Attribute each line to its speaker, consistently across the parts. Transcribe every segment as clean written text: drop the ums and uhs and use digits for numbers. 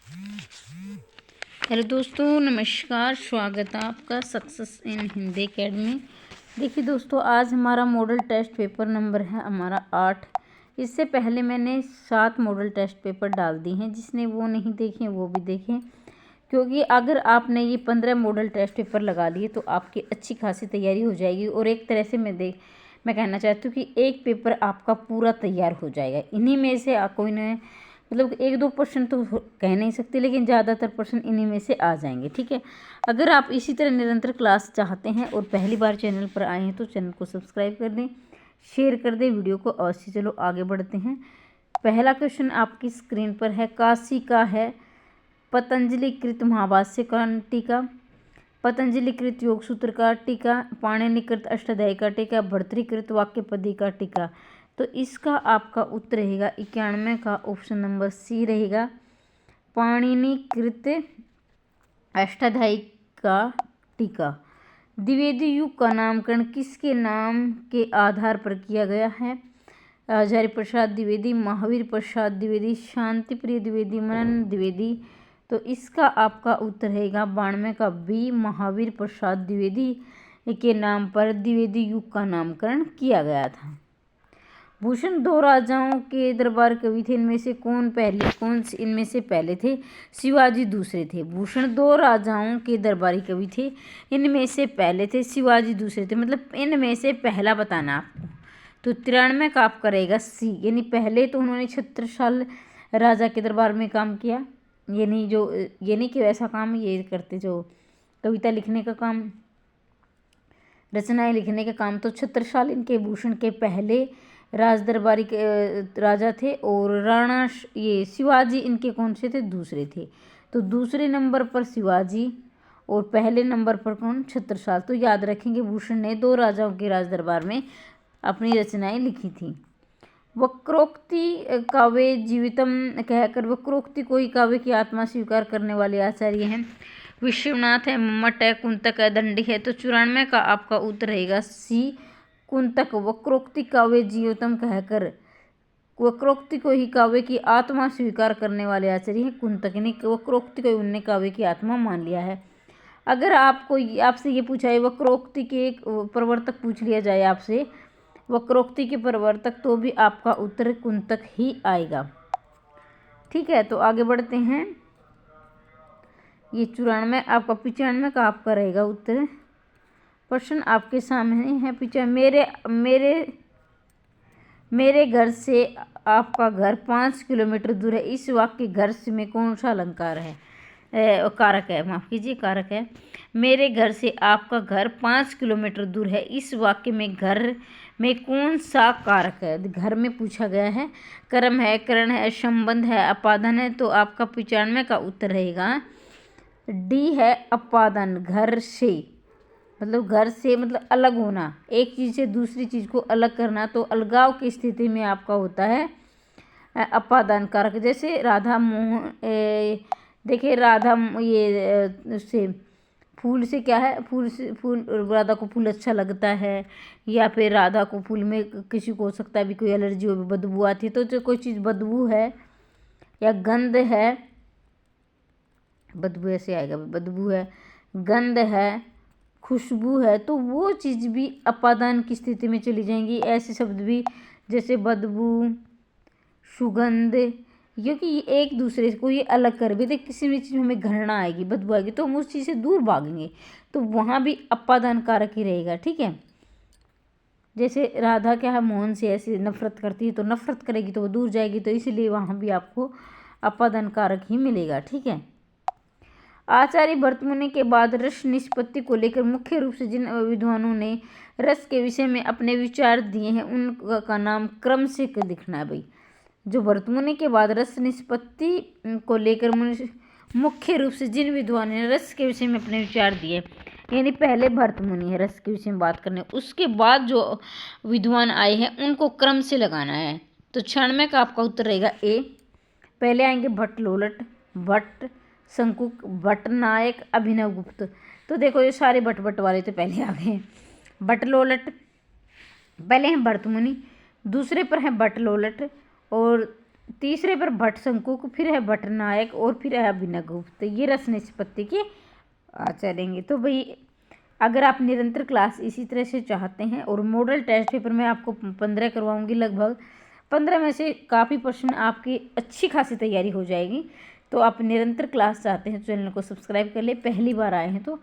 Speaker 1: Hello दोस्तों, नमस्कार। स्वागत है आपका सक्सेस इन हिंदी एकेडमी। देखिए दोस्तों, आज हमारा मॉडल टेस्ट पेपर नंबर है हमारा 8। इससे पहले मैंने 7 मॉडल टेस्ट पेपर डाल दी हैं। जिसने वो नहीं देखे वो भी देखें, क्योंकि अगर आपने ये 15 मॉडल टेस्ट पेपर लगा लिए तो आपकी अच्छी खासी तैयारी हो जाएगी। और एक तरह से मैं कहना चाहती हूँ कि एक पेपर आपका पूरा तैयार हो जाएगा। इन्हीं में से कोई न मतलब 1-2% तो कह नहीं सकते, लेकिन ज़्यादातर पर्सन इन्हीं में से आ जाएंगे। ठीक है, अगर आप इसी तरह निरंतर क्लास चाहते हैं और पहली बार चैनल पर आए हैं तो चैनल को सब्सक्राइब कर दें, शेयर कर दें वीडियो को। अवश्य चलो आगे बढ़ते हैं। पहला क्वेश्चन आपकी स्क्रीन पर है। काशी का है पतंजलि कृत महाभाष्य का टीका, पतंजलि कृत योग सूत्र का टीका, पाणिनि कृत अष्टाध्यायी का टीका, भर्तृकृत वाक्यपदी का टीका। तो इसका आपका उत्तर रहेगा 91 का ऑप्शन नंबर सी रहेगा, पाणिनि कृत अष्टाध्यायी का टीका। द्विवेदी युग का नामकरण किसके नाम के आधार पर किया गया है? हजारी प्रसाद द्विवेदी, महावीर प्रसाद द्विवेदी, शांति प्रिय द्विवेदी, मनन द्विवेदी। तो इसका आपका उत्तर रहेगा 92 का बी, महावीर प्रसाद द्विवेदी के नाम पर द्विवेदी युग का नामकरण किया गया था। भूषण 2 राजाओं के दरबार कवि थे। इनमें से कौन इनमें से पहले थे? शिवाजी दूसरे थे। भूषण 2 राजाओं के दरबारी कवि थे। इनमें से पहले थे, शिवाजी दूसरे थे। मतलब इनमें से पहला बताना आपको। तो 93 का आपका रहेगा सी, यानी पहले तो उन्होंने 36 राजा के दरबार में काम किया। यानी कि वैसा काम ये करते जो कविता लिखने का काम, रचनाएं लिखने का काम। तो 36 इनके भूषण के पहले राज दरबारी के राजा थे। और राणा ये शिवाजी इनके कौन से थे? दूसरे थे। तो दूसरे नंबर पर शिवाजी और पहले नंबर पर कौन? 36। तो याद रखेंगे, भूषण ने 2 राजाओं के राज दरबार में अपनी रचनाएं लिखी थी। वक्रोक्ति काव्य जीवितम कहकर, वक्रोक्ति को ही काव्य की आत्मा स्वीकार करने वाले आचार्य हैं विश्वनाथ है, मम्मट है, कुंतक है, दंडी है। तो 94 का आपका उत्तर रहेगा सी, कुंतक। वक्रोक्ति काव्य जीवितम कहकर, वक्रोक्ति को ही काव्य की आत्मा स्वीकार करने वाले आचार्य हैं कुंतक ने। वक्रोक्ति को उनने काव्य की आत्मा मान लिया है। अगर आपसे ये पूछा है वक्रोक्ति के एक प्रवर्तक पूछ लिया जाए आपसे, वक्रोक्ति के प्रवर्तक, तो भी आपका उत्तर कुंतक ही आएगा। ठीक है, तो आगे बढ़ते हैं। ये 94 आपका 95 का आपका रहेगा उत्तर। प्रश्न आपके सामने है। मेरे घर से आपका घर 5 किलोमीटर दूर है। इस वाक्य घर से में कौन सा अलंकार है? कारक है, माफ कीजिए, कारक है। मेरे घर से आपका घर 5 किलोमीटर दूर है। इस वाक्य में घर में कौन सा कारक है? घर में पूछा गया है। कर्म है, करण है, संबंध है, अपादान है। तो आपका 95 का उत्तर रहेगा डी है, अपादान। घर से मतलब घर से मतलब अलग होना, एक चीज़ से दूसरी चीज़ को अलग करना। तो अलगाव की स्थिति में आपका होता है अपादान कारक। जैसे राधा मोहन, देखिए राधा ये से फूल से क्या है, फूल राधा को फूल अच्छा लगता है, या फिर राधा को फूल में किसी को हो सकता है भी कोई एलर्जी हो, बदबू आती है। तो जो कोई चीज़ बदबू है या गंध है, बदबू ऐसे आएगा, बदबू है, गंध है, खुशबू है, तो वो चीज़ भी अपादान की स्थिति में चली जाएंगी। ऐसे शब्द भी जैसे बदबू, सुगंध, क्योंकि ये एक दूसरे को ये अलग कर भी दे। किसी भी चीज़ में हमें घृणा आएगी, बदबू आएगी, तो हम उस चीज़ से दूर भागेंगे। तो वहाँ भी अपादान कारक ही रहेगा। ठीक है, जैसे राधा क्या है, मोहन से ऐसे नफरत करती है, तो नफरत करेगी तो वो दूर जाएगी। तो इसलिए वहाँ भी आपको अपादान कारक ही मिलेगा। ठीक है, आचार्य भर्तमुनि के बाद रस निष्पत्ति को लेकर मुख्य रूप से जिन विद्वानों ने रस के विषय में अपने विचार दिए हैं उनका नाम क्रम से लिखना है भाई। जो भर्तमुनि के बाद रस निष्पत्ति को लेकर मुख्य रूप से जिन विद्वानों ने रस के विषय में अपने विचार दिए, यानी पहले भर्तमुनि है रस के विषय में बात करने, उसके बाद जो विद्वान आए हैं उनको क्रम से लगाना है। तो 96 का आपका उत्तर रहेगा ए। पहले आएंगे भट्ट लोलट, भट्ट शंकुक, भट्ट नायक, अभिनव गुप्त। तो देखो ये सारे भट्ट वाले तो पहले आ गए। भट्ट लोलट पहले हैं भर्तमुनि, दूसरे पर हैं भट्ट लोलट, और तीसरे पर भट्ट शंकुक, फिर है भट्टनायक और फिर है अभिनवगुप्त। ये रस निष्पत्ति के चलेंगे। तो भाई अगर आप निरंतर क्लास इसी तरह से चाहते हैं और मॉडल टेस्ट पेपर में आपको 15 करवाऊंगी, लगभग 15 में से काफ़ी प्रश्न आपकी अच्छी खासी तैयारी हो जाएगी। तो आप निरंतर क्लास चाहते हैं, चैनल को सब्सक्राइब कर ले। पहली बार आए हैं तो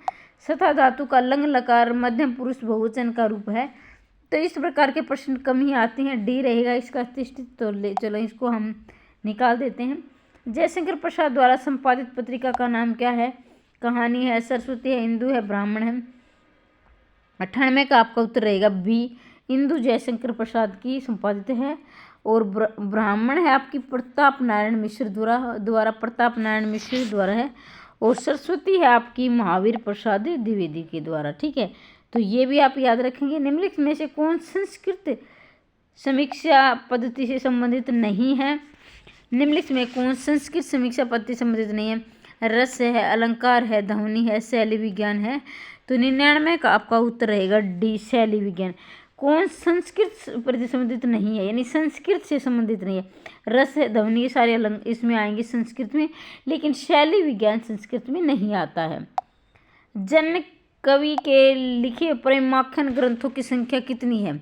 Speaker 1: सथा धातु का लंग लकार मध्यम पुरुष बहुवचन का रूप है, तो इस प्रकार के प्रश्न कम ही आते हैं। डी रहेगा इसका अतिष्ठित। तो चलो इसको हम निकाल देते हैं। जयशंकर प्रसाद द्वारा संपादित पत्रिका का नाम क्या है? कहानी है, सरस्वती है, इंदु है, ब्राह्मण है। 98 का आपका उत्तर रहेगा बी, इंदु जयशंकर प्रसाद की संपादित है। और ब्राह्मण है आपकी प्रताप नारायण मिश्र द्वारा प्रताप नारायण मिश्र द्वारा है। और सरस्वती है आपकी महावीर प्रसाद द्विवेदी के द्वारा। ठीक है, तो ये भी आप याद रखेंगे। निम्नलिखित में से कौन संस्कृत समीक्षा पद्धति से संबंधित नहीं है? निम्नलिखित में कौन संस्कृत समीक्षा पद्धति से संबंधित नहीं है? रस है, अलंकार है, ध्वनि है, शैली विज्ञान है। तो 99 का आपका उत्तर रहेगा डी, शैली विज्ञान। कौन संस्कृत प्रति संबंधित नहीं है, यानी संस्कृत से संबंधित नहीं है? रस है, ध्वनि, ये सारे इसमें आएंगे संस्कृत में, लेकिन शैली विज्ञान संस्कृत में नहीं आता है। जन कवि के लिखे प्रेमाख्यान ग्रंथों की संख्या कितनी है?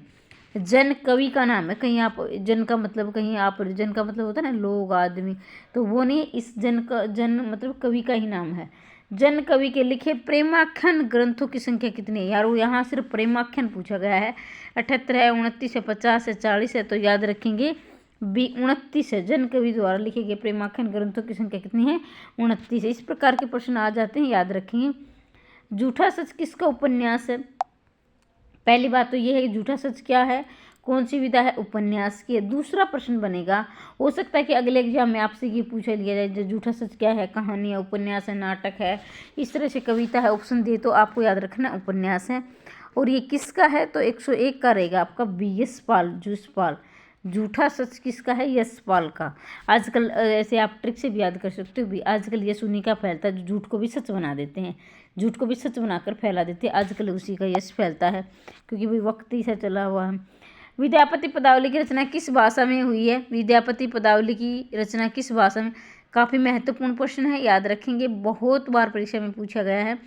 Speaker 1: जन कवि का नाम है। कहीं आप जन का मतलब, कहीं आप जन का मतलब होता है ना लोग, आदमी, तो वो नहीं, इस जन का जन मतलब कवि का ही नाम है। जन कवि के लिखे प्रेमाख्यान ग्रंथों की संख्या कितनी है? यार वो यहाँ सिर्फ प्रेमाख्यान पूछा गया है। 78 है, 29 है, 50 है, 40 है। तो याद रखेंगे बी, 29 है। जन कवि द्वारा लिखे गए प्रेमाख्यान ग्रंथों की संख्या कितनी है? 29 है। इस प्रकार के प्रश्न आ जाते हैं, याद रखेंगे। झूठा सच किसका उपन्यास है? पहली बात तो ये है कि झूठा सच क्या है, कौन सी विधा है? उपन्यास की। दूसरा प्रश्न बनेगा, हो सकता है कि अगले एग्जाम में आपसे ये पूछा लिया जाए, जो झूठा सच क्या है, कहानी है, उपन्यास है, नाटक है, इस तरह से कविता है, ऑप्शन दे, तो आपको याद रखना उपन्यास है। और ये किसका है? तो 101 का रहेगा आपका बी, यशपाल, जूसपाल। झूठा सच किसका है? यशपाल का। आजकल ऐसे आप ट्रिक से भी याद कर सकते हो भी, आजकल यश उन्हीं का फैलता है जो झूठ को भी सच बना देते हैं, झूठ को भी सच बनाकर फैला देते हैं। आजकल उसी का यश फैलता है, क्योंकि भाई वक्त ही से चला हुआ है। विद्यापति पदावली की रचना किस भाषा में हुई है? विद्यापति पदावली की रचना किस भाषा में? काफ़ी महत्वपूर्ण प्रश्न है, याद रखेंगे, बहुत बार परीक्षा में पूछा गया है।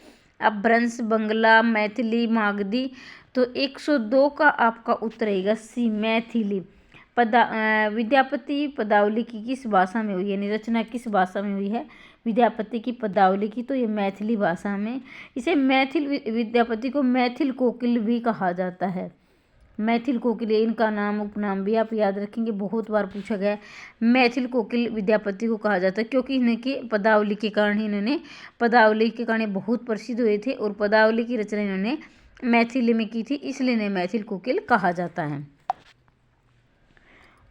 Speaker 1: अपभ्रंश, बंगला, मैथिली, मागधी। तो 102 का आपका उत्तर रहेगा सी, मैथिली। विद्यापति पदावली की किस भाषा में हुई है, यानी रचना किस भाषा में हुई है विद्यापति की पदावली की? तो ये मैथिली भाषा में। इसे मैथिल विद्यापति को मैथिल कोकिल भी कहा जाता है। मैथिल कोकिल, इनका नाम उपनाम भी आप याद रखेंगे, बहुत बार पूछा गया है। मैथिल कोकिल विद्यापति को कहा जाता है, क्योंकि इनकी पदावली के कारण बहुत प्रसिद्ध हुए थे, और पदावली की रचना इन्होंने मैथिली में की थी, इसलिए इन्हें मैथिल कोकिल कहा जाता है।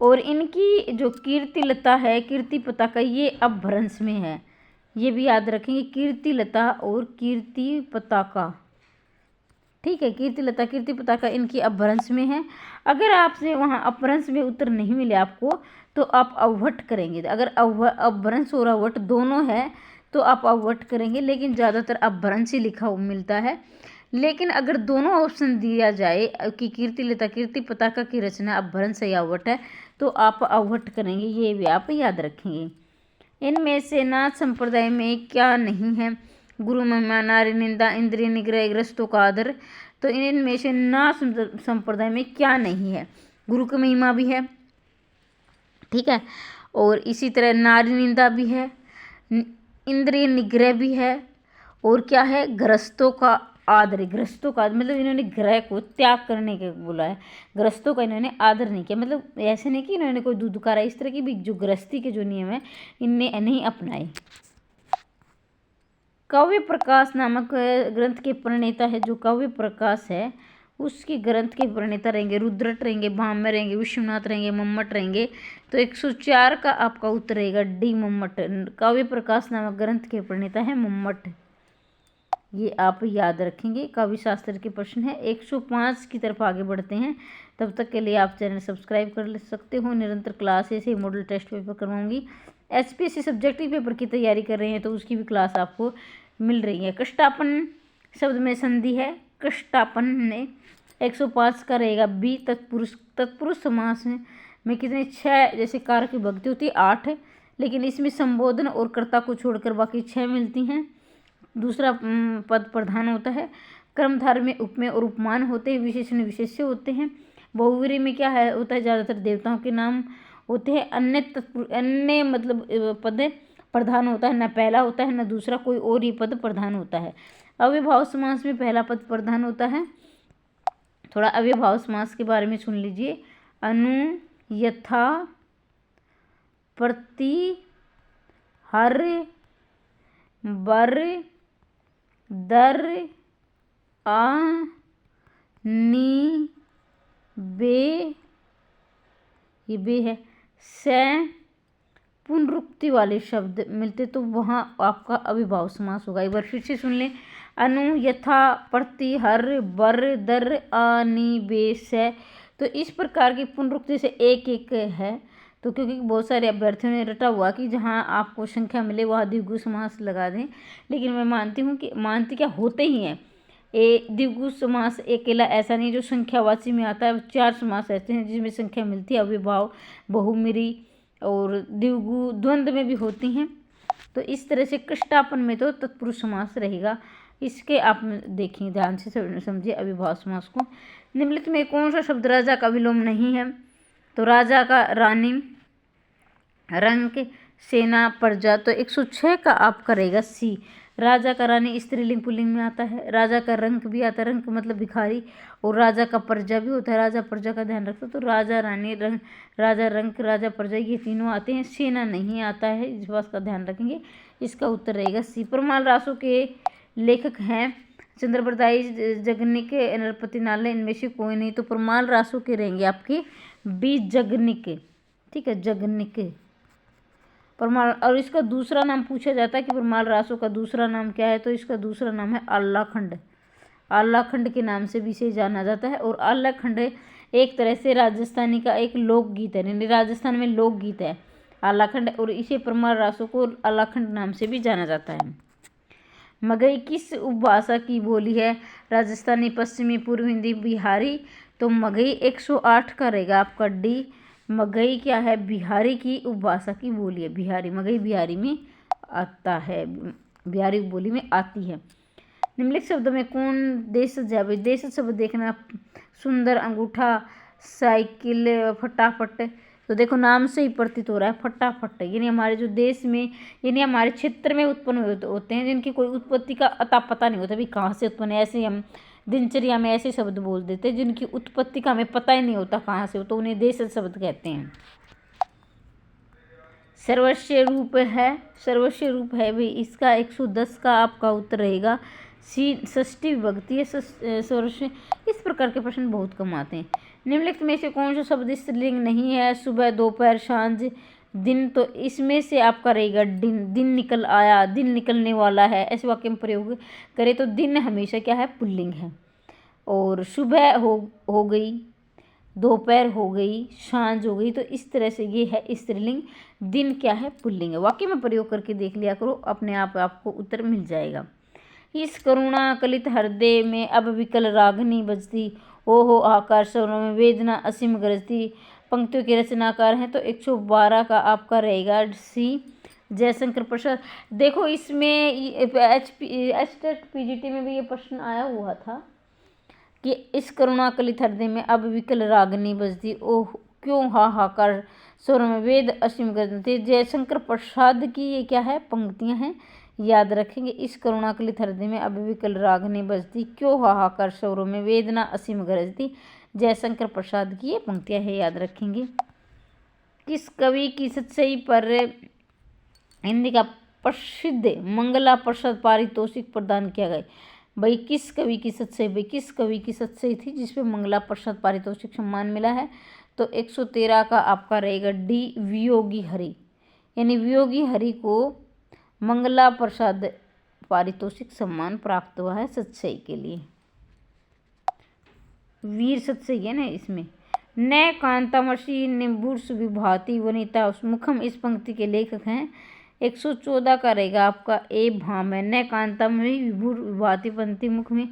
Speaker 1: और इनकी जो कीर्तिलता है, कीर्ति पताका, ये अपभ्रंश में है, ये भी याद रखेंगे, कीर्तिलता और कीर्ति पताका। ठीक है, कीर्तिलता, कीर्ति पताका इनकी अपभ्रंश में है। अगर आपसे वहाँ अपभ्रंश में उत्तर नहीं मिले आपको, तो आप अवहट करेंगे। अगर अपभ्रंश और अवहट दोनों है तो आप अवहट करेंगे, लेकिन ज़्यादातर अपभ्रंश ही लिखा मिलता है। लेकिन अगर दोनों ऑप्शन दिया जाए कि कीर्तिलता, कीर्ति पताका की रचना अपभ्रंश या अवहट है, तो आप अवहट करेंगे, ये भी आप याद रखेंगे। इनमें से नाथ संप्रदाय में क्या नहीं है? गुरु महिमा, नारी निंदा, इंद्रिय निग्रह, ग्रस्तों का आदर। तो इनमें से नाथ संप्रदाय में क्या नहीं है? गुरु की महिमा भी है, ठीक है, और इसी तरह नारी निंदा भी है, इंद्रिय निग्रह भी है, और क्या है? ग्रस्तों का आदर। ग्रस्तों का मतलब इन्होंने ग्रह को त्याग करने के बोला है, ग्रस्तों का इन्होंने आदर नहीं किया। मतलब ऐसे नहीं कि इन्होंने कोई दूध दुकारा, इस तरह की भी जो गृहस्थी के जो नियम है इनने नहीं अपनाए। काव्य प्रकाश नामक ग्रंथ के प्रणेता है, जो काव्य प्रकाश है उसके ग्रंथ के प्रणेता रहेंगे रुद्रट रहेंगे, भाम्य रहेंगे, विश्वनाथ रहेंगे, मम्मट रहेंगे। तो 104 का आपका उत्तर रहेगा डी, मम्मट। काव्य प्रकाश नामक ग्रंथ के प्रणेता है मम्मट, ये आप याद रखेंगे। काव्य शास्त्र के प्रश्न है। 105 की तरफ आगे बढ़ते हैं, तब तक के लिए आप चैनल सब्सक्राइब कर सकते हो। निरंतर क्लासेस से मॉडल टेस्ट पेपर करवाऊंगी। एचपीएससी सब्जेक्टिव पेपर की तैयारी कर रहे हैं तो उसकी भी क्लास आपको मिल रही है। कष्टापन शब्द में संधि है, कष्टापन ने 105 का रहेगा बी, तत्पुरुष समास में में कितने 6, जैसे कार की भक्ति होती है 8, लेकिन इसमें संबोधन और कर्ता को छोड़कर बाकी 6 मिलती हैं। दूसरा पद प्रधान होता है। कर्मधारय में उपमेय और उपमान होते हैं, विशेषण विशेष्य होते हैं। बहुव्रीहि में क्या है होता है, ज़्यादातर देवताओं के नाम होते हैं। अन्य मतलब पद प्रधान होता है, न पहला होता है न दूसरा, कोई और ही पद प्रधान होता है। अव्ययभाव समास में पहला पद प्रधान होता है। थोड़ा अव्ययभाव समास के बारे में सुन लीजिए। अनु, यथा, प्रति, हर, बर, दर, आ, नी, बे, ये बे है, से पुनरुक्ति वाले शब्द मिलते तो वहाँ आपका अविभाव समास होगा। एक बार फिर से सुन लें। अनु, यथा, प्रति, हर, बर, दर, आ, नी, बे, से। तो इस प्रकार की पुनरुक्ति से एक एक है। तो क्योंकि बहुत सारे अभ्यर्थियों ने रटा हुआ कि जहाँ आपको संख्या मिले वहाँ द्विगु समास लगा दें, लेकिन मैं मानती क्या होते ही हैं। द्विगु समास अकेला ऐसा नहीं जो संख्यावाची में आता है। 4 समास ऐसे हैं जिसमें संख्या मिलती है, अव्ययभाव, बहुमिरी और द्विगु द्वंद्व में भी होती हैं। तो इस तरह से कृष्टापन में तो तत्पुरुष समास रहेगा। इसके आप देखें, ध्यान से समझिए अव्ययभाव समास को। निम्नलिखित में कौन सा शब्द राजा का विलोम नहीं है? तो राजा का रानी, रंक, सेना, प्रजा। तो 106 का आपका रहेगा सी। राजा का रानी स्त्रीलिंग पुल्लिंग में आता है। राजा का रंक भी आता है, रंक मतलब भिखारी, और राजा का प्रजा भी होता है, राजा प्रजा का ध्यान रखता है। तो राजा, रानी, रंक, राजा, रंक, राजा, प्रजा, ये तीनों आते हैं। सेना नहीं आता है, इस बात का ध्यान रखेंगे। इसका उत्तर रहेगा सी। परमाल रासों के लेखक हैं चंद्रप्रदायी, जगनिक, नरपति नाले, इनमें से कोई नहीं। तो परमाल रासों के रहेंगे आपके बी, जगनिक। ठीक है, जगनिक परमाल। और इसका दूसरा नाम पूछा जाता है कि परमाल रासों का दूसरा नाम क्या है? तो इसका दूसरा नाम है आल्लाखंड। आल्लाखंड के नाम से भी इसे जाना जाता है। और आल्लाखंड एक तरह से राजस्थानी का एक लोकगीत है, यानी राजस्थान में लोकगीत है आल्लाखंड, और इसे परमाल रासों को आल्लाखंड नाम से भी जाना जाता है। मगही किस उपभाषा की बोली है? राजस्थानी, पश्चिमी, पूर्व हिंदी, बिहारी। तो मगही 108 का रहेगा आपका डी। मगही क्या है? बिहारी की उपभाषा की बोली है। बिहारी, मगही बिहारी में आता है, बिहारी बोली में आती है। निम्नलिखित शब्दों में कौन देशज है? देशज शब्द देखना, सुंदर, अंगूठा, साइकिल, फटाफट। तो देखो नाम से ही प्रतीत हो रहा है फटाफट, यानी हमारे जो देश में, यानी हमारे क्षेत्र में उत्पन्न होते हैं, जिनकी कोई उत्पत्ति का अता पता नहीं होता भी कहाँ से उत्पन्न है। ऐसे हम दिनचर्या में ऐसे शब्द बोल देते हैं जिनकी उत्पत्ति का हमें पता ही नहीं होता कहाँ से हो, तो उन्हें देशज शब्द कहते हैं। सर्वस्व रूप है, सर्वस्व रूप है भाई, इसका 110 का आपका उत्तर रहेगा सी। षष्ठी विभक्ति है सर्वस्व। इस प्रकार के प्रश्न बहुत कम आते हैं। निम्नलिखित में से कौन सा शब्द स्त्रीलिंग नहीं है? सुबह, दोपहर, सांझ, दिन। तो इसमें से आपका रहेगा दिन। दिन निकल आया, दिन निकलने वाला है, ऐसे वाक्य में प्रयोग करें तो दिन हमेशा क्या है? पुल्लिंग है। और सुबह हो गई, दोपहर हो गई, सांझ हो गई, तो इस तरह से ये है स्त्रीलिंग। दिन क्या है? पुल्लिंग है। वाक्य में प्रयोग करके देख लिया करो, अपने आप आपको उत्तर मिल जाएगा। इस करुणा कलित हृदय में अब विकल रागनी बजती, ओहो आकार स्वरों में वेदना असीम गरजती। पंक्तियों के रचनाकार हैं तो 112 का आपका रहेगा सी, जयशंकर प्रसाद। देखो इसमें एचटेट पीजीटी में भी ये प्रश्न आया हुआ था कि इस करुणा कलित हृदय में अब विकल रागनी बजती, ओह क्यों हाहाकार स्वरों में वेद असीम गरजती। जयशंकर प्रसाद की ये क्या है? पंक्तियां हैं, याद रखेंगे। इस करुणा कलित हृदय में अब विकल रागनी बजती, क्यों हाहाकार स्वरों में वेदना असीम गरजती। जयशंकर प्रसाद की ये पंक्तियां हैं, याद रखेंगे। किस कवि की सच्चाई पर हिंदी का प्रसिद्ध मंगला प्रसाद पारितोषिक प्रदान किया गया? भाई किस कवि की सच्चाई? भाई किस कवि की सच्चाई थी जिसपे मंगला प्रसाद पारितोषिक सम्मान मिला है? तो 113 का आपका रहेगा डी, वियोगी हरि। यानी वियोगी हरि को मंगला प्रसाद पारितोषिक सम्मान प्राप्त हुआ है सच्चाई के लिए। वीर सच्चाई है ना इसमें। न कांतामसी निम्बुर्स विभाति वनिता मुखम, इस पंक्ति के लेखक हैं। 114 का रहेगा आपका ए, भाम है। न कांतामसी विभुर विभाति पंक्ति मुख में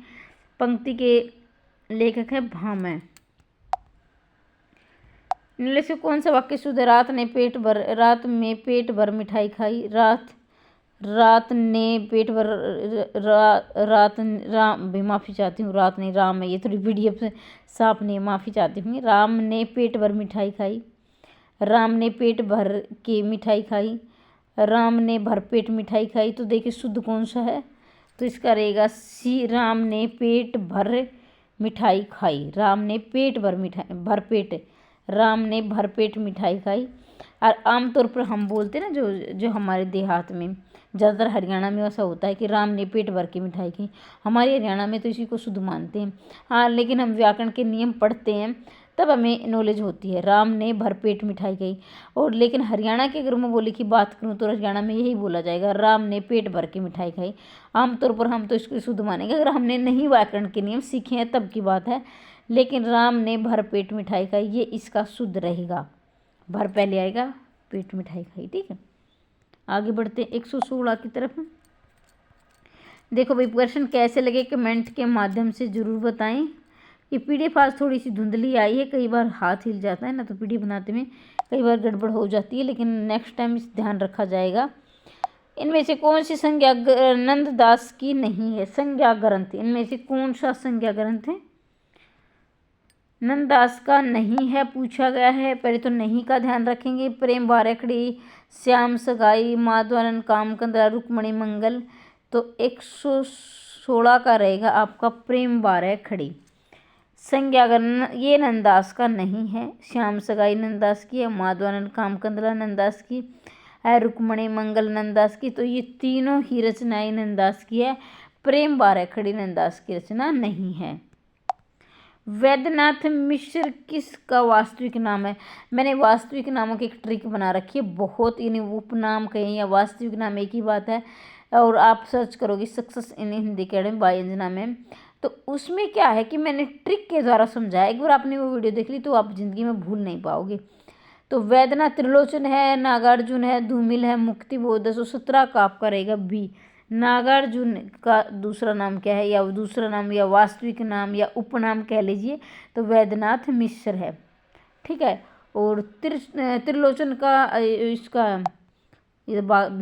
Speaker 1: पंक्ति के लेखक है भाम है। इनमें से कौन सा वाक्य शुद्ध है? रात में पेट भर मिठाई खाई। रात ने पेट भर राम भी माफ़ी चाहती हूँ, रात नहीं राम है, ये थोड़ी पीडीएफ से साफ नहीं, माफ़ी चाहती हूँ। राम ने पेट भर मिठाई खाई। राम ने पेट भर के मिठाई खाई। राम ने भरपेट मिठाई खाई। तो देखिए शुद्ध कौन सा है? तो इसका रहेगा सी, राम ने पेट भर मिठाई खाई। राम ने पेट भर मिठाई भरपेट राम ने भरपेट मिठाई खाई। और आमतौर पर हम बोलते हैं ना, जो हमारे देहात में, ज़्यादातर हरियाणा में ऐसा होता है कि राम ने पेट भर के मिठाई खाई। हमारे हरियाणा में तो इसी को शुद्ध मानते हैं। हाँ, लेकिन हम व्याकरण के नियम पढ़ते हैं तब हमें नॉलेज होती है। राम ने भरपेट मिठाई खाई। और लेकिन हरियाणा के अगर मैं बोली की बात करूँ तो हरियाणा में यही बोला जाएगा, राम ने पेट भर के मिठाई खाई। आमतौर पर हम तो इसको शुद्ध मानेंगे अगर हमने नहीं व्याकरण के नियम सीखे हैं तब की बात है। लेकिन राम ने भरपेट मिठाई खाई, ये इसका शुद्ध रहेगा। भर पहले आएगा, पेट मिठाई खाई। ठीक है, आगे बढ़ते हैं 116 की तरफ। देखो भाई, प्रश्न कैसे लगे कमेंट के माध्यम से ज़रूर बताएं। ये पीडीएफ आज थोड़ी सी धुंधली आई है, कई बार हाथ हिल जाता है ना, तो पीडीएफ बनाते में कई बार गड़बड़ हो जाती है, लेकिन नेक्स्ट टाइम इस ध्यान रखा जाएगा। इनमें से कौन सी संज्ञा नंददास की नहीं है? संज्ञा ग्रंथ, इनमें से कौन सा संज्ञा ग्रंथ है नंददास का नहीं है? पूछा गया है। पहले तो नहीं का ध्यान रखेंगे। प्रेम बारेखड़ी, श्याम सगाई, माधवानंद कामकंद्रा, रुक्मणी मंगल। तो 116 का रहेगा आपका प्रेम बारेखड़ी। संज्ञा ये नंददास का नहीं है। श्याम सगाई नंददास की है, माधवानंद कामकंद्रा नंददास की है, रुक्मणी मंगल नंददास की। तो ये तीनों ही रचनाएं नंददास की है। प्रेम बारेखड़ी नंददास की रचना नहीं है। वैद्यनाथ मिश्र किसका वास्तविक नाम है? मैंने वास्तविक नामों की एक ट्रिक बना रखी है बहुत, यानी उपनाम कहें या वास्तविक नाम एक ही बात है। और आप सर्च करोगे success in Hindi academy by Anjana ma'am, तो उसमें क्या है कि मैंने ट्रिक के द्वारा समझाया। एक बार आपने वो वीडियो देख ली तो आप जिंदगी में भूल नहीं पाओगे। तो वैद्यनाथ त्रिलोचन है, नागार्जुन है, धूमिल है, मुक्तिबोध है। 117 का आपका रहेगा बी। नागार्जुन का दूसरा नाम क्या है, या दूसरा नाम या वास्तविक नाम या उपनाम कह लीजिए, तो वैद्यनाथ मिश्र है। ठीक है। और त्रिलोचन का इसका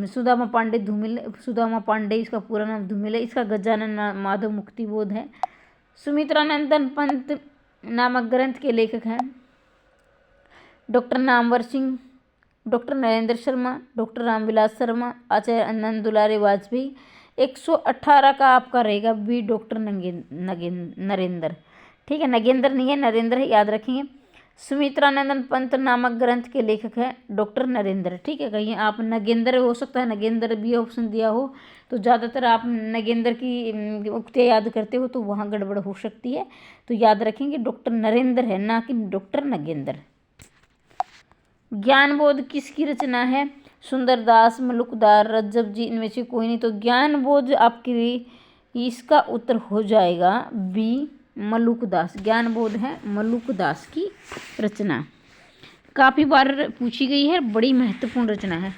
Speaker 1: सुदामा पांडे धूमिल, सुदामा पांडे इसका पूरा नाम धूमिल है। इसका गजानन माधव मुक्तिबोध है। सुमित्रानंदन पंत नामक ग्रंथ के लेखक हैं doctor Namvar Singh, doctor Narendra Sharma, doctor Ramvilas Sharma, Acharya Anand Dulare Vajpeyi. 118 का आपका रहेगा बी, डॉक्टर नरेंद्र। ठीक है, नगेंद्र नहीं है, नरेंद्र है, याद रखेंगे। सुमित्रानंदन पंत नामक ग्रंथ के लेखक है डॉक्टर नरेंद्र। ठीक है, कहीं आप नगेंद्र हो सकता है, नगेंद्र भी ऑप्शन दिया हो, तो ज़्यादातर आप नगेंद्र की उक्तियाँ याद करते हो तो वहाँ गड़बड़ हो सकती है। तो याद रखेंगे डॉक्टर नरेंद्र है, ना कि डॉक्टर नगेंद्र। ज्ञानबोध किसकी रचना है? सुंदरदास, मलुकदार, रज्जब जी, इनमें से कोई नहीं। तो ज्ञानबोध आपकी इसका उत्तर हो जाएगा बी, मलुकदास। ज्ञानबोध है मलुकदास की रचना, काफ़ी बार पूछी गई है, बड़ी महत्वपूर्ण रचना है।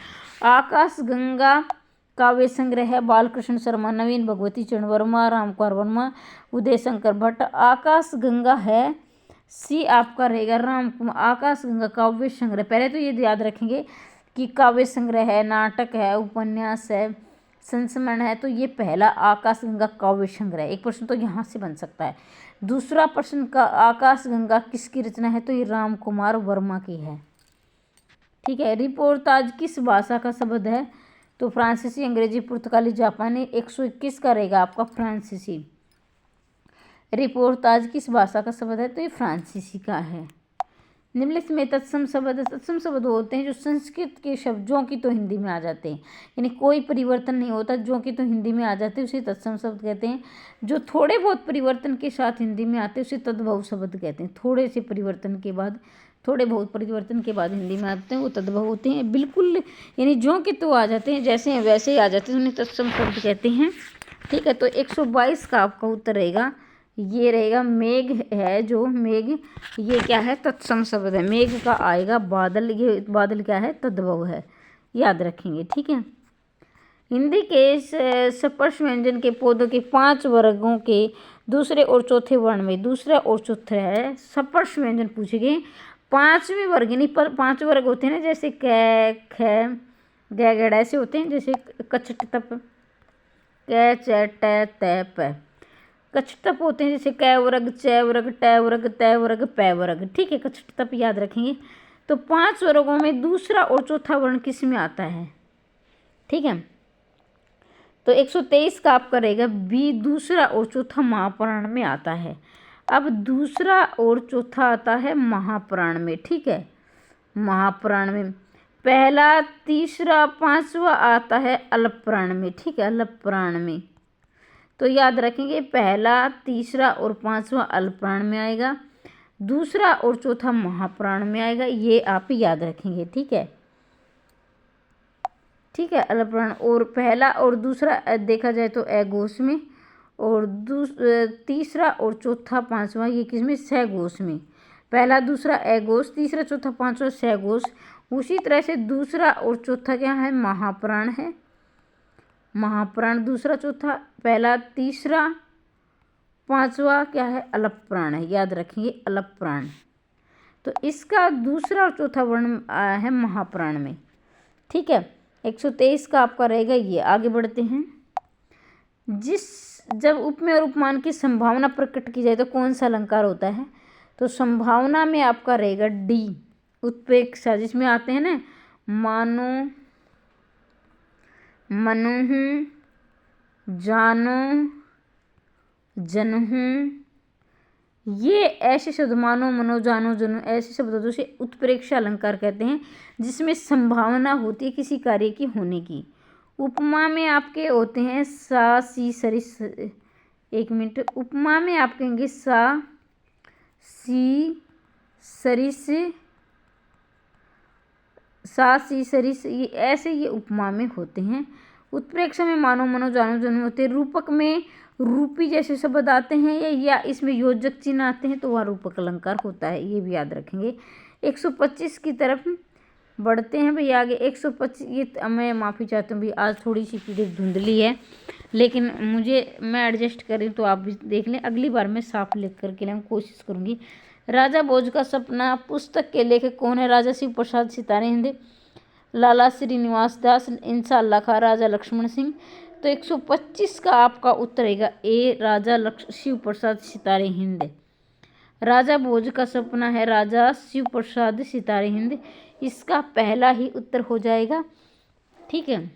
Speaker 1: आकाश गंगा काव्य संग्रह है बालकृष्ण शर्मा, नवीन भगवती चरण वर्मा, रामकुमार वर्मा, उदय शंकर भट्ट। आकाश गंगा है सी आपका रहेगा रामकुमार। आकाश गंगा काव्य संग्रह, पहले तो ये याद रखेंगे कि काव्य संग्रह है, नाटक है, उपन्यास है, संस्मरण है। तो ये पहला आकाश गंगा काव्य संग्रह, एक प्रश्न तो यहाँ से बन सकता है। दूसरा प्रश्न का आकाश गंगा किसकी रचना है? तो ये रामकुमार वर्मा की है। ठीक है। रिपोर्ताज किस भाषा का शब्द है? तो फ्रांसीसी, अंग्रेजी, पुर्तगाली, जापानी। 121 का रहेगा आपका फ्रांसीसी। रिपोर्ताज किस भाषा का शब्द है? तो ये फ्रांसीसी का है। निम्नलिखित में तत्सम शब्द, तत्सम शब्द होते हैं जो संस्कृत के शब्दों की तो हिंदी में आ जाते हैं, यानी कोई परिवर्तन नहीं होता, जो कि तो हिंदी में आ जाते हैं उसे तत्सम शब्द कहते हैं। जो थोड़े बहुत परिवर्तन के साथ हिंदी में आते हैं उसे तद्भव शब्द कहते हैं। थोड़े से परिवर्तन के बाद, थोड़े बहुत परिवर्तन के बाद हिंदी में आते हैं वो तद्भव होते हैं। बिल्कुल यानी जो कि तो आ जाते हैं, जैसे हैं वैसे ही आ जाते हैं, उन्हें तत्सम शब्द कहते हैं। ठीक है। तो 122 का आपका उत्तर रहेगा, ये रहेगा मेघ है, जो मेघ ये क्या है? तत्सम शब्द है। मेघ का आएगा बादल, ये बादल क्या है? तद्भव है, याद रखेंगे। ठीक है। हिंदी के स्पर्श व्यंजन के पौधों के 5 वर्गों के दूसरे और चौथे वर्ण में, दूसरा और चौथा है स्पर्श व्यंजन पूछे गए पांचवें वर्ग नहीं, पर 5 वर्ग होते हैं ना, जैसे कै ख गै गड़ ऐसे होते हैं, जैसे कचट तप कै च ट त प कछटप होते हैं, जैसे कै वर्ग च वर्ग ट वर्ग त वर्ग पै वर्ग। ठीक है, कछटप याद रखेंगे। तो 5 वर्गों में दूसरा और चौथा वर्ण किस में आता है? ठीक है, तो 123 का आपका रहेगा बी, दूसरा और चौथा महाप्राण में आता है। अब दूसरा और चौथा आता है महाप्राण में। ठीक है, महाप्राण में पहला, तीसरा, पांचवा आता है अल्पप्राण में। ठीक है, अल्पप्राण में। तो याद रखेंगे, पहला, तीसरा और पांचवा अल्पप्राण में आएगा, दूसरा और चौथा महाप्राण में आएगा। ये आप याद रखेंगे। ठीक है, ठीक है, अल्पप्राण। और पहला और दूसरा देखा जाए तो अघोष में, और तीसरा और चौथा पांचवा ये किसमें? सघोष में। पहला दूसरा अघोष, तीसरा चौथा पांचवा सघोष। उसी तरह से दूसरा और चौथा क्या है? महाप्राण है। महाप्राण दूसरा चौथा, पहला तीसरा पांचवा क्या है? अल्पप्राण है। याद रखेंगे, अल्पप्राण। तो इसका दूसरा और चौथा वर्ण है महाप्राण में। ठीक है, 123 का आपका रहेगा ये। आगे बढ़ते हैं। जब उपमेय और उपमान की संभावना प्रकट की जाए तो कौन सा अलंकार होता है? तो संभावना में आपका रहेगा डी, उत्प्रेक्षा, जिसमें आते हैं ना मानो, मनहु, जानो, जनहु। ये ऐसे शब्द, मानो, मनो, जानो, जनो, ऐसे शब्दों से उत्प्रेक्षा अलंकार कहते हैं, जिसमें संभावना होती है किसी कार्य की होने की। उपमा में आपके होते हैं सा, सी, सरिस। एक मिनट, उपमा में आप कहेंगे सा, सी, सरिस, सा, सी, सरिस, ये ऐसे ये उपमा में होते हैं। उत्प्रेक्षा में मानो, मनो, जानो, जनो होते हैं। रूपक में रूपी जैसे शब्द आते हैं, या इसमें योजक चिन्ह आते हैं, तो वह रूपक अलंकार होता है। ये भी याद रखेंगे। 125 की तरफ बढ़ते हैं भैया आगे। 125, ये मैं माफ़ी चाहती हूँ भाई, आज थोड़ी सी पीढ़ी धुंधली है, लेकिन मैं एडजस्ट करी तो आप भी देख लें। अगली बार मैं साफ लिख करके लाऊं, कोशिश करूँगी। राजा भोज का सपना पुस्तक के लेखक कौन है? राजा शिव प्रसाद सितारे हिंद, लाला श्रीनिवास दास, इंशाअल्लाह खां, राजा लक्ष्मण सिंह। तो 125 का आपका उत्तर रहेगा ए, राजा शिव प्रसाद सितारे हिंद। राजा भोज का सपना है राजा शिव प्रसाद सितारे हिंद, इसका पहला ही उत्तर हो जाएगा। ठीक है,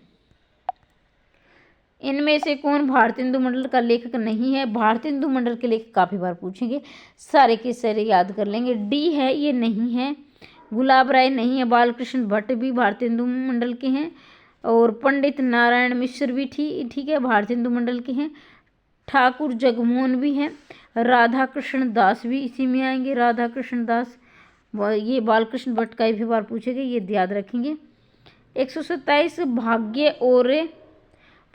Speaker 1: इनमें से कौन भारतेंदु मंडल का लेखक नहीं है? भारतेंदु मंडल के लेखक काफ़ी बार पूछेंगे, सारे के सारे याद कर लेंगे। डी है, ये नहीं है। गुलाब राय नहीं है। बालकृष्ण भट्ट भी भारतेंदु मंडल के हैं, और पंडित नारायण मिश्र भी ठीक है, भारतेंदु मंडल के हैं। ठाकुर जगमोहन भी हैं। राधा कृष्ण दास भी इसी में आएंगे, राधा कृष्ण दास। ये बालकृष्ण भट्ट का भी बार पूछेंगे, ये याद रखेंगे। 127 भाग्य और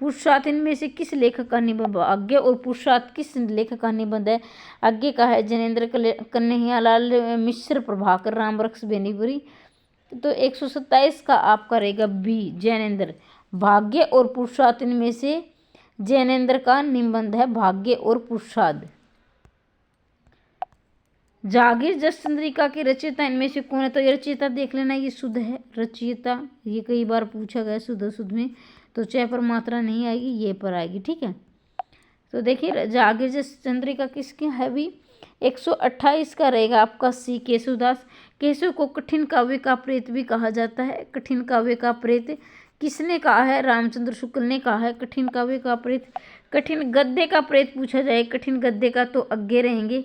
Speaker 1: पुरुषार्थ, इनमें से किस लेखक का निबंध? भाग्य और पुरुषार्थ किस लेखक का निबंध है? आगे का है जैनेन्द्र कन्हैयालाल मिश्र, प्रभाकर राम वृक्ष बेनीपुरी। तो 127 का आपका रहेगा बी, जैनेन्द्र। भाग्य और पुरुषार्थ, इनमें से जैनेन्द्र का निबंध है भाग्य और पुरुषार्थ। जागीर जस चंद्रिका की रचयिता इनमें से कौन है? तो ये रचयिता देख लेना, ये शुद्ध है रचयिता, ये कई बार पूछा गया शुद्ध शुद्ध में, तो च पर मात्रा नहीं आएगी, ये पर आएगी। ठीक है, तो देखिए जागीर जस चंद्रिका किसके है भी? 128 का रहेगा आपका सी, केशवदास। केशव को कठिन काव्य का प्रेत भी कहा जाता है। कठिन काव्य का प्रेत किसने कहा है? रामचंद्र शुक्ल ने कहा है कठिन काव्य का प्रेत। कठिन गद्य का प्रेत पूछा जाए, कठिन गद्य का, तो अज्ञे रहेंगे,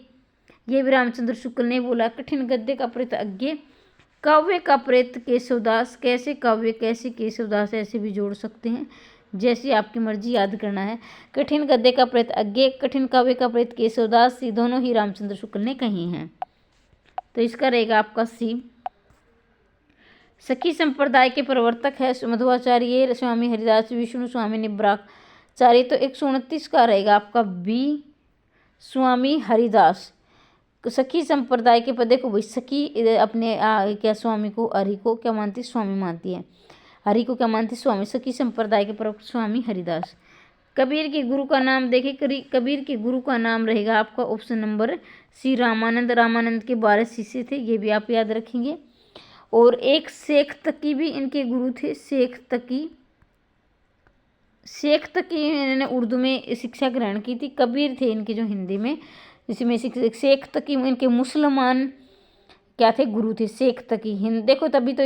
Speaker 1: ये भी रामचंद्र शुक्ल ने बोला। कठिन गद्य का प्रेत अज्ञे। काव्य का प्रेत केशवदास। कैसे काव्य, कैसे केशवदास, ऐसे भी जोड़ सकते हैं, जैसी आपकी मर्जी याद करना है। कठिन गद्य का प्रेत अज्ञे, कठिन काव्य का प्रेत केशवदास, ये दोनों ही रामचंद्र शुक्ल ने कही हैं। तो इसका रहेगा आपका सी। सखी संप्रदाय के प्रवर्तक है मध्वाचार्य, स्वामी हरिदास, विष्णु स्वामी निब्राचार्य। तो 129 का रहेगा आपका बी, स्वामी हरिदास। सखी संप्रदाय के पद को, सखी अपने क्या स्वामी को, हरि को क्या मानती? स्वामी मानती है। हरि को क्या मानती? स्वामी। सखी संप्रदाय के प्रवक्ता स्वामी हरिदास। कबीर के गुरु का नाम देखें, कबीर के गुरु का नाम रहेगा आपका option number C Ramanand. Ramanand के 12 शिष्य थे, ये भी आप याद रखेंगे। और एक शेख तकी भी इनके गुरु थे, शेख तकी इन्होंने उर्दू में शिक्षा ग्रहण की थी। कबीर थे इनके जो हिंदी में, इसमें शेख तकी इनके मुसलमान क्या थे, गुरु थे, शेख तकी। देखो तभी तो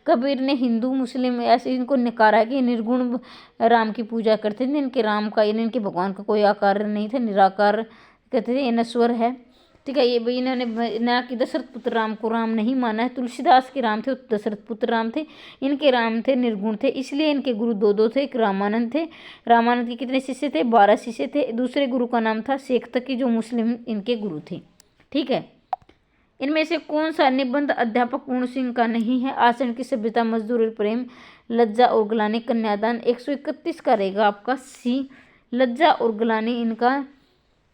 Speaker 1: कबीर ने हिंदू मुस्लिम ऐसे इनको नकारा है कि निर्गुण राम की पूजा करते थे। इनके राम का इनके भगवान का कोई आकार नहीं था, निराकार कहते थे, ये नश्वर है, ठीक है। ये भाई इन्होंने ना कि दशरथ पुत्र राम को राम नहीं माना है। तुलसीदास के राम थे, दशरथ पुत्र राम थे, इनके राम थे निर्गुण थे, इसलिए इनके गुरु दो थे। एक रामानंद थे, रामानंद के कितने शिष्य थे, 12 शिष्य थे। दूसरे गुरु का नाम था शेख तकी जो मुस्लिम इनके गुरु थे, ठीक है। इनमें से कौन सा निबंध अध्यापक पूर्ण सिंह का नहीं है? आचरण की सभ्यता, मजदूर और प्रेम, लज्जा और ग्लानि, कन्यादान। 131 का रहेगा आपका सी, लज्जा और ग्लानि इनका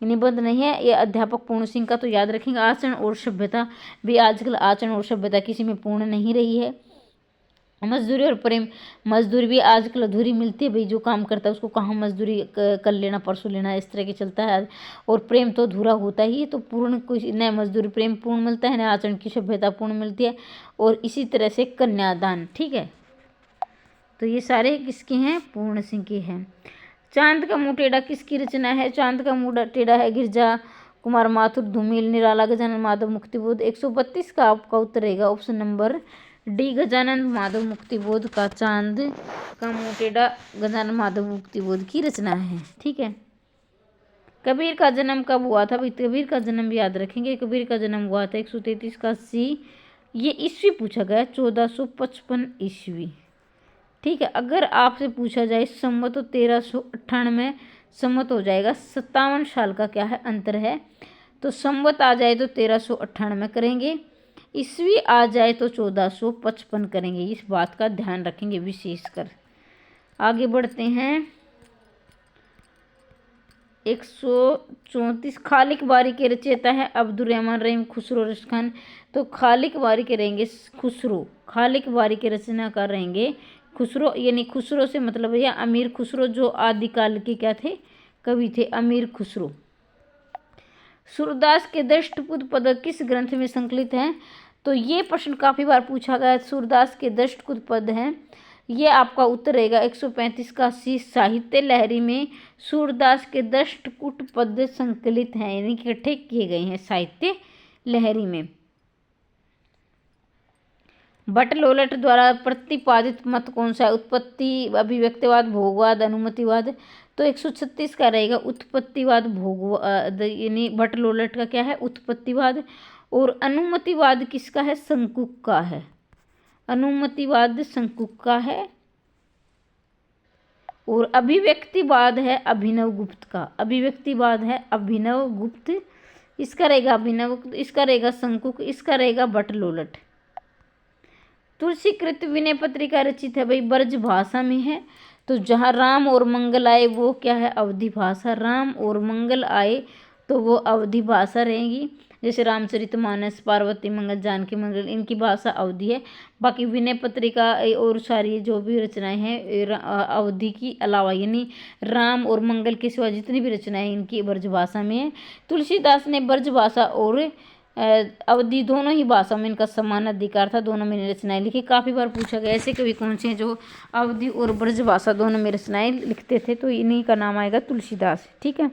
Speaker 1: निबंध नहीं है, ये अध्यापक पूर्ण सिंह का तो याद रखेंगे। आचरण और सभ्यता भी आजकल आचरण और सभ्यता किसी में पूर्ण नहीं रही है। मजदूरी और प्रेम, मजदूरी भी आजकल अधूरी मिलती है, भाई जो काम करता है उसको कहाँ मजदूरी कल लेना परसों लेना, इस तरह के चलता है। और प्रेम तो अधूरा होता ही है, तो पूर्ण कुछ न मजदूरी प्रेम पूर्ण मिलता है, न आचरण की सभ्यता पूर्ण मिलती है। और इसी तरह से कन्यादान, ठीक है। तो ये सारे किसके हैं? पूर्ण सिंह के हैं। चांद का मुंह टेढ़ा किसकी रचना है? चांद का मुंह टेढ़ा है गिरजा कुमार माथुर, धूमिल, निराला, गजानन माधव, मुक्तिबोध। 132 का आपका उत्तर रहेगा option number D, Gajanan Madhav Muktibodh का चांद का मुंह टेढ़ा गजानन माधव मुक्तिबोध की रचना है, ठीक है। कबीर का जन्म कब हुआ था? भाई कबीर का जन्म भी याद रखेंगे, कबीर का जन्म हुआ था 133 का सी, ये ईस्वी पूछा गया 1455 ईस्वी, ठीक है। अगर आपसे पूछा जाए संवत तो 1398 संवत हो जाएगा। 57 साल का क्या है अंतर है, तो संवत आ जाए तो 1398 करेंगे, ईस्वी आ जाए तो 1455 करेंगे। इस बात का ध्यान रखेंगे विशेषकर। आगे बढ़ते हैं। 134 खालिक बारी के रचयिता है अब्दुल रहमान रहीम, खुसरो, रशीद खान। तो खालिक बारी के रहेंगे खुसरो, खालिक बारी के रचनाकार रहेंगे खुसरो, यानी खुसरो से मतलब है अमीर खुसरो, जो आदिकाल के क्या थे, कवि थे, अमीर खुसरो। सूरदास के दष्टपुट पद किस ग्रंथ में संकलित हैं? तो ये प्रश्न काफ़ी बार पूछा गया है। सूरदास के दष्टपुट पद हैं, ये आपका उत्तर रहेगा 135 का सी, साहित्य लहरी में सूरदास के दष्टपुट पद संकलित हैं, यानी इकट्ठे किए गए हैं साहित्य लहरी में। भट्ट लोलट द्वारा प्रतिपादित मत कौन सा है? उत्पत्ति, अभिव्यक्तिवाद, भोगवाद, अनुमतिवाद। तो 136 का रहेगा उत्पत्तिवाद, भोगवाद, यानी भट्ट लोलट का क्या है? उत्पत्तिवाद। और अनुमतिवाद किसका है? शंकुक का है, अनुमतिवाद शंकुक का है। और अभिव्यक्तिवाद है अभिनव गुप्त का, अभिव्यक्तिवाद है अभिनव गुप्त, इसका रहेगा अभिनव, इसका रहेगा शंकुक, इसका रहेगा भट्ट लोलट। तुलसीकृत विनय पत्रिका रचित है भाई ब्रज भाषा में है, तो जहाँ राम और मंगल आए वो क्या है? अवधी भाषा। राम और मंगल आए तो वो अवधी भाषा रहेगी। जैसे रामचरितमानस, पार्वती मंगल, जानकी मंगल, इनकी भाषा अवधी है। बाकी विनय पत्रिका और सारी जो भी रचनाएं हैं अवधी की अलावा, यानी राम और मंगल के सिवा जितनी भी रचनाएं इनकी ब्रज भाषा में है। तुलसीदास ने ब्रज भाषा और अवधी दोनों ही भाषा में इनका समान अधिकार था, दोनों में रचनाएं लिखी। काफ़ी बार पूछा गया ऐसे कवि कौन से हैं जो अवधी और ब्रज भाषा दोनों में रचनाएं लिखते थे, तो इन्हीं का नाम आएगा तुलसीदास, ठीक है।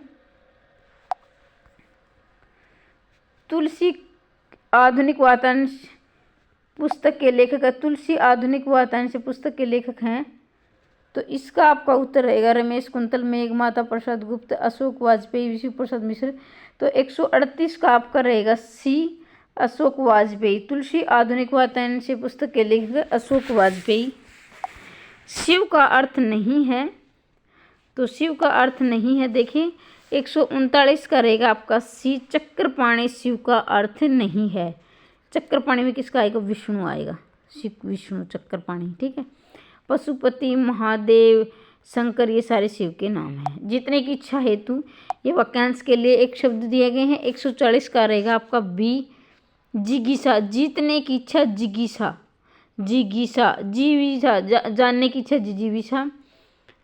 Speaker 1: तुलसी आधुनिक वातावरण पुस्तक के लेखक है, तुलसी आधुनिक वातावरण से पुस्तक के लेखक हैं, तो इसका आपका उत्तर रहेगा रमेश कुंतल, मेघमाता प्रसाद गुप्त, अशोक वाजपेयी, विश्व प्रसाद मिश्र। तो 138 का आपका रहेगा सी, अशोक वाजपेयी। तुलसी आधुनिक वातावरण से पुस्तक के लेखक अशोक वाजपेयी। शिव का अर्थ नहीं है, तो शिव का अर्थ नहीं है, देखिए 139 का रहेगा आपका सी, चक्रपाणी शिव का अर्थ नहीं है। चक्रपाणी में किसका आएगा? विष्णु आएगा, शिव विष्णु चक्रपाणी, ठीक है। पशुपति, महादेव, शंकर, ये सारे शिव के नाम हैं। जीतने की इच्छा हेतु ये वाक्यांश के लिए एक शब्द दिए गए हैं। 140 का रहेगा आपका बी, जिगीसा। जीतने की इच्छा जिगीसा, जिगीसा, जीविसा, जानने की इच्छा जिजीविसा।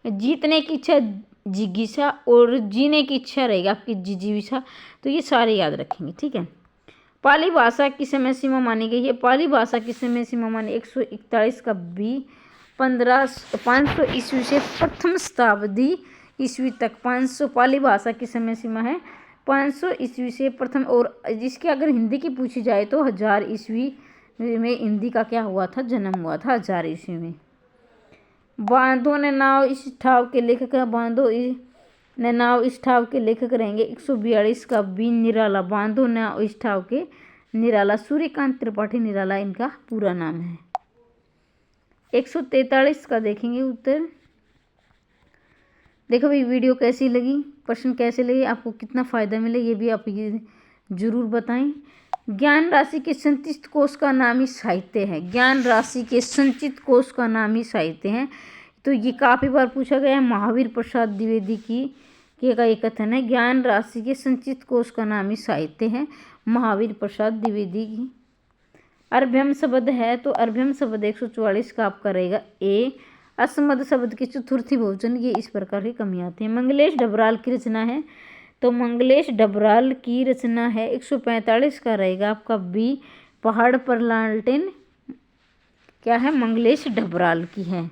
Speaker 1: जीतने की इच्छा जिज्ञासा और जीने की इच्छा रहेगी आपकी जिजीविषा। तो ये सारे याद रखेंगे, ठीक है। पाली भाषा की समय सीमा मानी गई है। पाली भाषा की समय सीमा मानी 141 का बी 500 ईस्वी से प्रथम शताब्दी ईस्वी तक। 500 पाली भाषा की समय सीमा है 500 ईस्वी से प्रथम। और जिसकी अगर हिंदी की पूछी जाए तो 1000 ईस्वी में हिंदी का क्या हुआ था, जन्म हुआ था 1000 ईस्वी में। बांधो ने नाव इस ठाव के लेखक है। बांधो ने नाव इस ठाव के लेखक रहेंगे 142 का बी निराला। बांधो नाव इस ठाव के निराला सूर्यकांत त्रिपाठी निराला इनका पूरा नाम है। 143 का देखेंगे उत्तर। देखो भाई वीडियो कैसी लगी, प्रश्न कैसे लगे, आपको कितना फ़ायदा मिले ये भी आप जरूर बताएं। ज्ञान राशि के संचित कोश का नाम ही साहित्य है। ज्ञान राशि के संचित कोश का नाम ही साहित्य है। तो ये काफ़ी बार पूछा गया है। महावीर प्रसाद द्विवेदी का ये कथन है, ज्ञान राशि के संचित कोश का नाम ही साहित्य है, महावीर प्रसाद द्विवेदी की। अर्भ्यम शब्द है तो अर्भ्यम शब्द 144 का आपका रहेगा ए। असमद शब्द की चतुर्थी बहुवचन, ये इस प्रकार की कमी आती है। मंगलेश डबराल की रचना है तो मंगलेश डबराल की रचना है 145 का रहेगा आपका बी। पहाड़ पर लालटेन क्या है, मंगलेश डबराल की है।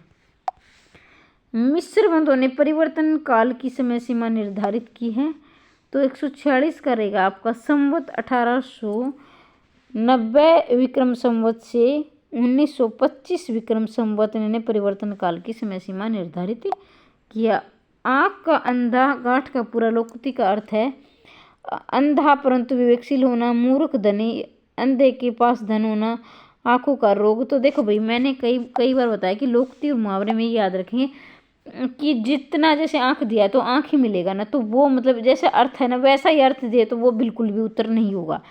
Speaker 1: मिस्र बंधुओं ने परिवर्तन काल की समय सीमा निर्धारित की है तो 146 का रहेगा आपका। संवत 1890 विक्रम संवत से 1925 विक्रम संवत ने परिवर्तन काल की समय सीमा निर्धारित किया। आँख का अंधा गांठ का पूरा लोकोक्ति का अर्थ है अंधा परंतु विवेकशील होना, मूर्ख धनी, अंधे के पास धन होना, आँखों का रोग। तो देखो भाई मैंने कई बार बताया कि लोकोक्ति और मुहावरे में याद रखेंगे कि जितना जैसे आँख दिया है तो आँख ही मिलेगा ना, तो वो मतलब जैसे अर्थ है ना वैसा ही अर्थ दिए तो वो बिल्कुल भी उत्तर नहीं होगा।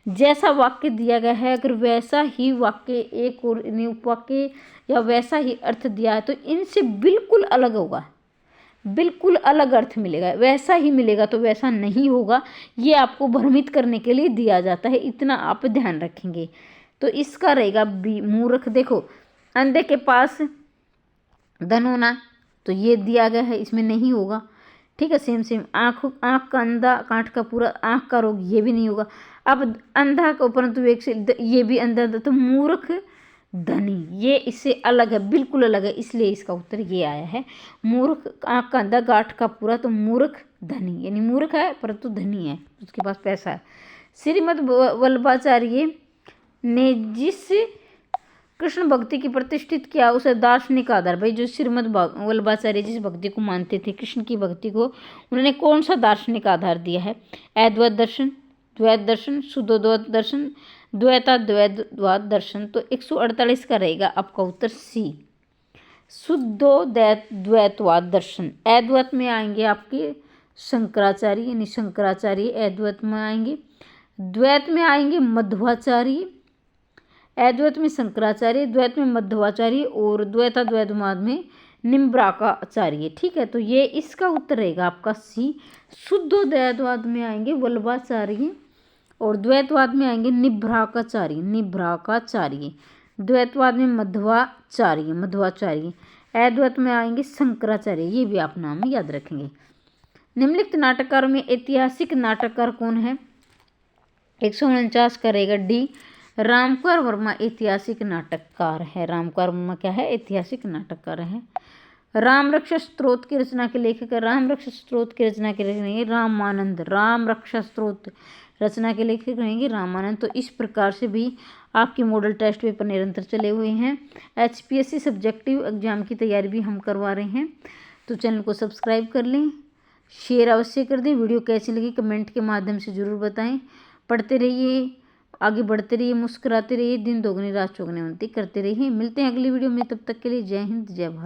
Speaker 1: जैसा वाक्य दिया गया है अगर वैसा ही वाक्य एक और उपवाक्य या वैसा ही अर्थ दिया है तो इनसे बिल्कुल अलग होगा, बिल्कुल अलग अर्थ मिलेगा। वैसा ही मिलेगा तो वैसा नहीं होगा। ये आपको भ्रमित करने के लिए दिया जाता है, इतना आप ध्यान रखेंगे। तो इसका रहेगा बी मूर्ख। देखो अंधे के पास धन होना तो ये दिया गया है, इसमें नहीं होगा, ठीक है। सेम आँख का अंधा कांठ का पूरा, आँख का रोग ये भी नहीं होगा। अब अंधा का परंतु ये भी अंधा तो मूर्ख धनी, ये इससे अलग है, बिल्कुल अलग है, इसलिए इसका उत्तर ये आया है मूर्ख। आँख का अंधा गांठ का पूरा तो मूर्ख धनी, यानी मूर्ख है परंतु धनी है, उसके पास पैसा है। श्रीमद् वल्लभाचार्य ने जिस कृष्ण भक्ति की प्रतिष्ठित किया उसे दार्शनिक आधार, भाई जो श्रीमद् वल्लभाचार्य जिस भक्ति को मानते थे कृष्ण की भक्ति को, उन्होंने कौन सा दार्शनिक आधार दिया है। अद्वैत दर्शन, द्वैत दर्शन, शुद्धोद्वैत दर्शन, द्वैतवाद दर्शन। तो 148 का रहेगा आपका उत्तर सी शुद्धोद्वैतवाद दर्शन। अद्वैत में आएंगे आपके शंकराचार्य, यानी शंकराचार्य अद्वैत में आएंगे। द्वैत में आएंगे मध्वाचार्य, अद्वैत में शंकराचार्य, द्वैत में मध्वाचार्य और द्वैतवाद में निम्बार्काचार्य, ठीक है। तो ये इसका उत्तर रहेगा आपका सी। शुद्धोद्वैतवाद में आएंगे वल्लभाचार्य और द्वैतवाद में आएंगे निम्बार्काचार्य, द्वैतवाद में मध्वाचार्य, अद्वैत में आएंगे शंकराचार्य। ये भी आप नाम में याद रखेंगे। निम्नलिखित नाटककारों में ऐतिहासिक नाटककार कौन है। 149 का रहेगा डी रामकुमार वर्मा ऐतिहासिक नाटककार है। रामकुमार वर्मा क्या है, ऐतिहासिक नाटककार है। रामरक्षा स्तोत्र की रचना के लेखक है। रामरक्षा स्तोत्र की रचना के लेखक रहेंगे रामानंद। रामरक्षा स्तोत्र रचना के लेखक रहेंगे रामानंद। तो इस प्रकार से भी आपके मॉडल टेस्ट पेपर निरंतर चले हुए हैं। HPSC सब्जेक्टिव एग्जाम की तैयारी भी हम करवा रहे हैं। तो चैनल को सब्सक्राइब कर लें, शेयर अवश्य कर दें। वीडियो कैसी लगी कमेंट के माध्यम से ज़रूर बताएं। पढ़ते रहिए, आगे बढ़ते रहिए, मुस्कुराते रहिए, दिन दोगुनी रात चौगुनी उन्नति करते रहिए। मिलते हैं अगली वीडियो में, तब तक के लिए जय हिंद जय भारत।